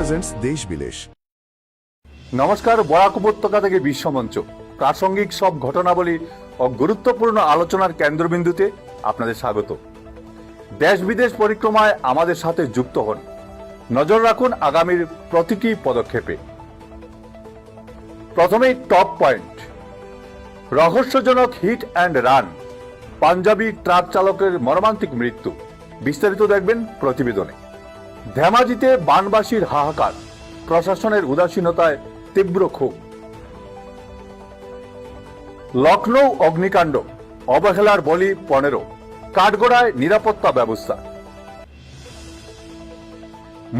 Presents দেশ বিদেশ। নমস্কার, বরাক উপত্যকা থেকে বিশ্বমঞ্চ প্রাসঙ্গিক সব ঘটনাবলী ও গুরুত্বপূর্ণ আলোচনার কেন্দ্রবিন্দুতে আপনাদের স্বাগত। দেশ বিদেশ পরিক্রমায় আমাদের সাথে যুক্ত হন। নজর রাখুন আগামীর প্রতিটি পদক্ষেপে। প্রথমেই টপ পয়েন্ট। রহস্যজনক hit and run, Punjabi truck চালকের মর্মান্তিক মৃত্যু। বিস্তারিত দেখবেন প্রতিবেদনে। ধেমাজিতে বানবাসীর হাহাকার, প্রশাসনের উদাসীনতায় তীব্র ক্ষোভ। লখনৌ অগ্নিকাণ্ড, অবহেলার বলি 15, কাঠগড়ায় নিরাপত্তা ব্যবস্থা।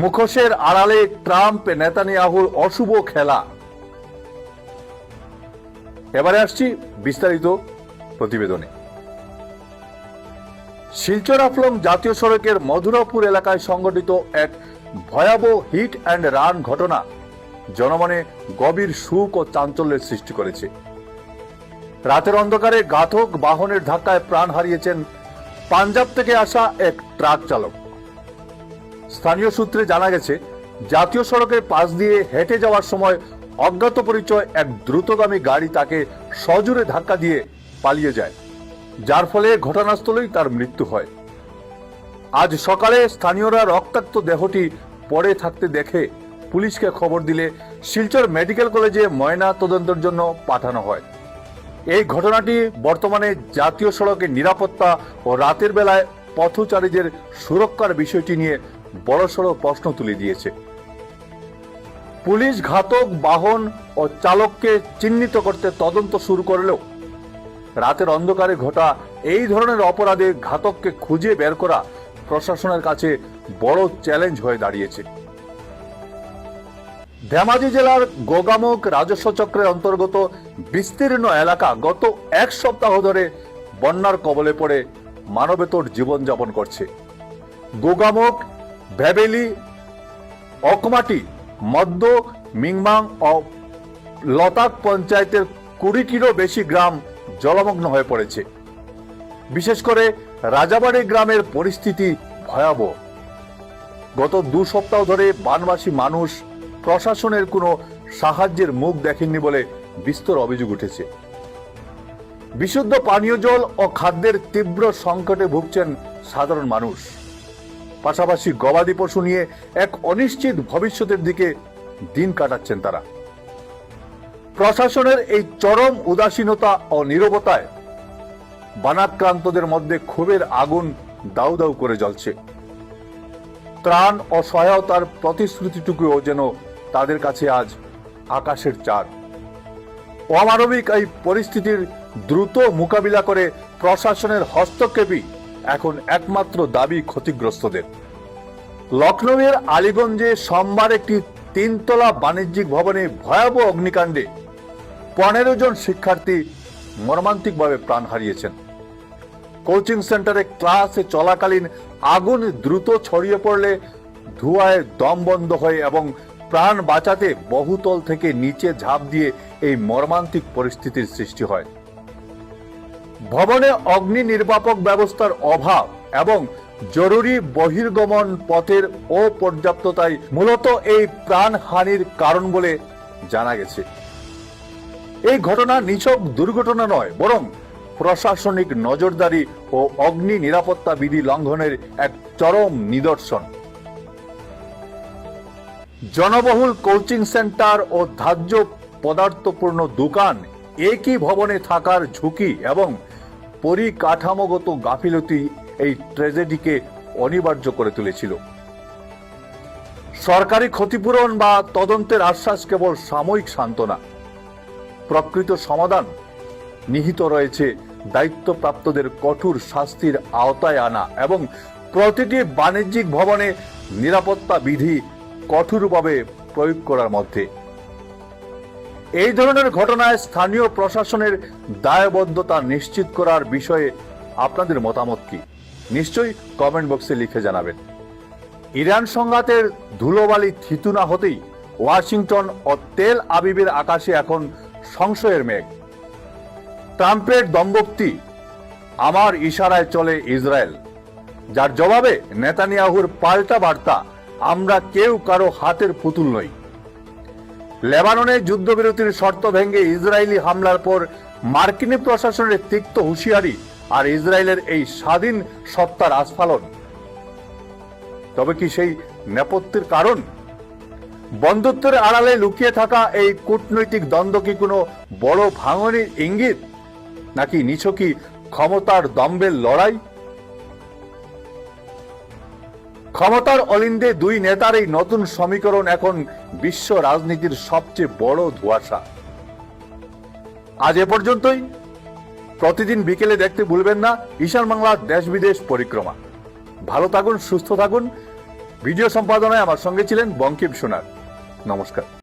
মুখোশের আড়ালে ট্রাম্প নেতানিয়াহুর অশুভ খেলা। এবারে আসছি বিস্তারিত প্রতিবেদনে। শিলচর আফলং জাতীয় সড়কের মধুরাপুর এলাকায় সংঘটিত এক ভয়াবহ হিট অ্যান্ড রান ঘটনা জনমনে গভীর শোক ও চাঞ্চল্যের সৃষ্টি করেছে। রাতের অন্ধকারে ঘাতক বাহনের ধাক্কায় প্রাণ হারিয়েছেন পাঞ্জাব থেকে আসা এক ট্রাক চালক। স্থানীয় সূত্রে জানা গেছে, জাতীয় সড়কের পাশ দিয়ে হেঁটে যাওয়ার সময় অজ্ঞাত পরিচয় এক দ্রুতগামী গাড়ি তাকে সজোরে ধাক্কা দিয়ে পালিয়ে যায়, যার ফলে ঘটনাস্থলেই তার মৃত্যু হয়। আজ সকালে স্থানীয়রা রক্তাক্ত দেহটি পড়ে থাকতে দেখে পুলিশকে খবর দিলে শিলচর মেডিকেল কলেজে ময়না তদন্তের জন্য পাঠানো হয়। এই ঘটনাটি বর্তমানে জাতীয় সড়কের নিরাপত্তা ও রাতের বেলায় পথচারীদের সুরক্ষার বিষয়টি নিয়ে বড়সড় প্রশ্ন তুলে দিয়েছে। পুলিশ ঘাতক বাহন ও চালককে চিহ্নিত করতে তদন্ত শুরু করলেও রাতের অন্ধকারে ঘটা এই ধরনের অপরাধে ঘাতককে খুঁজে বের করা প্রশাসনের কাছে বড় চ্যালেঞ্জ হয়ে দাঁড়িয়েছে। ধেমাজি জেলার গোগামুখ রাজস্ব চক্রের অন্তর্গত বিস্তীর্ণ এলাকা গত এক সপ্তাহ ধরে বন্যার কবলে পড়ে মানবেতর জীবনযাপন করছে। গোগামুখ, ভেবেলি, অকমাটি, মধ্য, মিংমাং ও লতাক পঞ্চায়েতের 20টিরও বেশি গ্রাম জলমগ্ন হয়ে পড়েছে। বিশেষ করে রাজাবাড়ি গ্রামের পরিস্থিতি ভয়াবহ। গত 2 সপ্তাহ ধরে বানবাসী মানুষ প্রশাসনের কোনো সাহায্যের মুখ দেখেননি বলে বিস্তর অভিযোগ উঠেছে। বিশুদ্ধ পানীয় জল ও খাদ্যের তীব্র সংকটে ভুগছেন সাধারণ মানুষ। পাশাপাশি গবাদি পশু নিয়ে এক অনিশ্চিত ভবিষ্যতের দিকে দিন কাটাচ্ছেন তারা। প্রশাসনের এই চরম উদাসীনতা ও নীরবতায় বানাক্রান্তদের মধ্যে ক্ষোভের আগুন দাউ দাউ করে জ্বলছে। ত্রাণ ও সহায়তার প্রতিশ্রুতিটুকুও যেন তাদের কাছে আজ আকাশের চাঁদ। অমানবিক এই পরিস্থিতির দ্রুত মোকাবিলা করে প্রশাসনের হস্তক্ষেপই এখন একমাত্র দাবি ক্ষতিগ্রস্তদের। লখনৌয়ের আলীগঞ্জে সোমবার একটি 3তলা বাণিজ্যিক ভবনে ভয়াবহ অগ্নিকাণ্ডে 15 জন শিক্ষার্থী মর্মান্তিকভাবে প্রাণ হারিয়েছেন। কোচিং সেন্টারে ক্লাসে চলাকালীন আগুন দ্রুত ছড়িয়ে পড়লে ধোঁয়ায় দম বন্ধ হয় এবং প্রাণ বাঁচাতে বহুতল থেকে নিচে ঝাঁপ দিয়ে এই মর্মান্তিক পরিস্থিতির সৃষ্টি হয়। ভবনে অগ্নি নির্বাপক ব্যবস্থার অভাব এবং জরুরি বহির্গমন পথের অপর্যাপ্ততাই মূলত এই প্রাণহানির কারণ বলে জানা গেছে। এই ঘটনা নিছক দুর্ঘটনা নয়, বরং প্রশাসনিক নজরদারি ও অগ্নি নিরাপত্তা বিধি লঙ্ঘনের এক চরম নিদর্শন। জনবহুল কোচিং সেন্টার ও ধার্য পদার্থপূর্ণ দোকান একই ভবনে থাকার ঝুঁকি এবং পরিকাঠামোগত গাফিলতি এই ট্র্যাজেডিকে অনিবার্য করে তুলেছিল। সরকারি ক্ষতিপূরণ বা তদন্তের আশ্বাস কেবল সাময়িক সান্ত্বনা। প্রকৃত সমাধান নিহিত রয়েছে দায়িত্বপ্রাপ্তদের কঠোর শাস্তির আওতায় আনা এবং প্রতিটি বাণিজ্যিক ভবনে নিরাপত্তা বিধি কঠোরভাবে প্রয়োগ করার মধ্যে। এই ধরনের ঘটনায় স্থানীয় প্রশাসনের দায়বদ্ধতা নিশ্চিত করার বিষয়ে আপনাদের মতামত কি? নিশ্চয়ই কমেন্ট বক্সে লিখে জানাবেন। ইরান সংঘাতের ধুলোবালি থিতু না হতেই ওয়াশিংটন ও তেল আবিবের আকাশে এখন সংশয়ের মেঘ। ট্রাম্পের দম্ভোক্তি, আমার ইশারায় চলে ইসরায়েল, যার জবাবে নেতানিয়াহুর পাল্টা বার্তা আমরা কেউ কারো হাতের পুতুল নই। লেবাননে যুদ্ধবিরতির শর্ত ভেঙে ইসরায়েলি হামলার পর মার্কিন প্রশাসনের তিক্ত হুঁশিয়ারি আর ইসরায়েলের এই স্বাধীন সত্তার আস্ফালন। তবে কি সেই নেপথ্যের কারণ? বন্ধুত্বের আড়ালে লুকিয়ে থাকা এই কূটনৈতিক দ্বন্দ্ব কি কোনো বড় ভাঙনের ইঙ্গিত, নাকি নিছকই ক্ষমতার দম্ভের লড়াই? ক্ষমতার অলিন্দে দুই নেতার এই নতুন সমীকরণ এখন বিশ্ব রাজনীতির সবচেয়ে বড় ধোঁয়াশা। আজ এ পর্যন্তই। প্রতিদিন বিকেলে দেখতে ভুলবেন না ঈশান বাংলার দেশ বিদেশ পরিক্রমা। ভালো থাকুন, সুস্থ থাকুন। ভিডিও সম্পাদনায় আমার সঙ্গে ছিলেন বঙ্কিম সোনার। নমস্কার।